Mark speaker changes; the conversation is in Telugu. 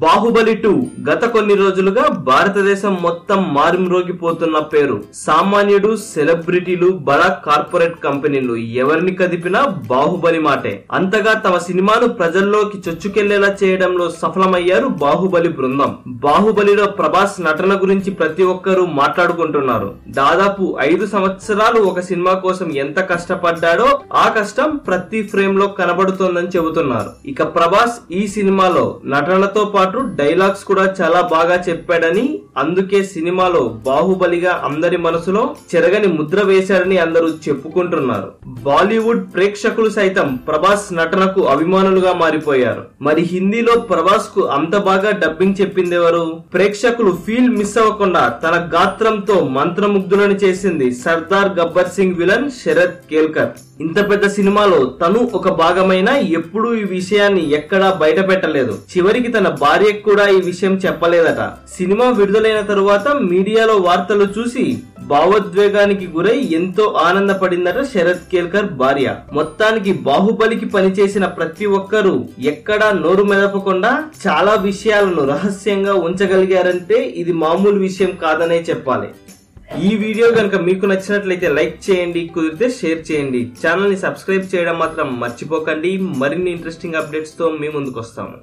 Speaker 1: బాహుబలి 2 గత కొన్ని రోజులుగా భారతదేశం మొత్తం మారుమ్రోగిపోతున్న పేరు. సామాన్యుడు, సెలబ్రిటీలు, బడా కార్పొరేట్ కంపెనీలు ఎవరిని కదిపినా బాహుబలి మాటే. అంతగా తమ సినిమాను ప్రజల్లోకి చొచ్చుకెళ్లేలా చేయడంలో సఫలమయ్యారు బాహుబలి బృందం. బాహుబలిలో ప్రభాస్ నటన గురించి ప్రతి ఒక్కరూ మాట్లాడుకుంటున్నారు. దాదాపు 5 సంవత్సరాలు ఒక సినిమా కోసం ఎంత కష్టపడ్డాడో ఆ కష్టం ప్రతి ఫ్రేమ్ లో కనబడుతోందని చెబుతున్నారు. ఇక ప్రభాస్ ఈ సినిమాలో నటనతో పాటు డైలాగ్స్ కూడా చాలా బాగా చెప్పాడని, అందుకే సినిమాలో బాహుబలిగా అందరి మనసులో చెరగని ముద్ర వేశాడని అందరూ చెప్పుకుంటున్నారు. బాలీవుడ్ ప్రేక్షకులు సైతం ప్రభాస్ నటనకు అభిమానులుగా మారిపోయారు. మరి హిందీలో ప్రభాస్ కు అంత బాగా డబ్బింగ్ చెప్పిందెవరు? ప్రేక్షకులు ఫీల్ మిస్ అవ్వకుండా తన గాత్రంతో మంత్రముగ్ధులను చేసింది సర్దార్ గబ్బర్ సింగ్ విలన్ శరత్ కేల్కర్. ఇంత పెద్ద సినిమాలో తను ఒక భాగమైన ఎప్పుడూ ఈ విషయాన్ని ఎక్కడా బయట పెట్టలేదు. చివరికి తన భార్యకు కూడా ఈ విషయం చెప్పలేదట. సినిమా విడుదలైన తరువాత మీడియాలో వార్తలు చూసి భావోద్వేగానికి గురై ఎంతో ఆనందపడిందట శరత్ కేల్కర్ భార్య. మొత్తానికి బాహుబలికి పనిచేసిన ప్రతి ఒక్కరూ ఎక్కడా నోరు మెదపకుండా చాలా విషయాలను రహస్యంగా ఉంచగలిగారంటే ఇది మామూలు విషయం కాదనే చెప్పాలి. ఈ వీడియో కనుక మీకు నచ్చినట్లయితే లైక్ చేయండి, కుదిరితే షేర్ చేయండి. ఛానల్ ని సబ్స్క్రైబ్ చేయడం మాత్రం మర్చిపోకండి. మరిన్ని ఇంట్రెస్టింగ్ అప్డేట్స్ తో మీ ముందుకు వస్తాము.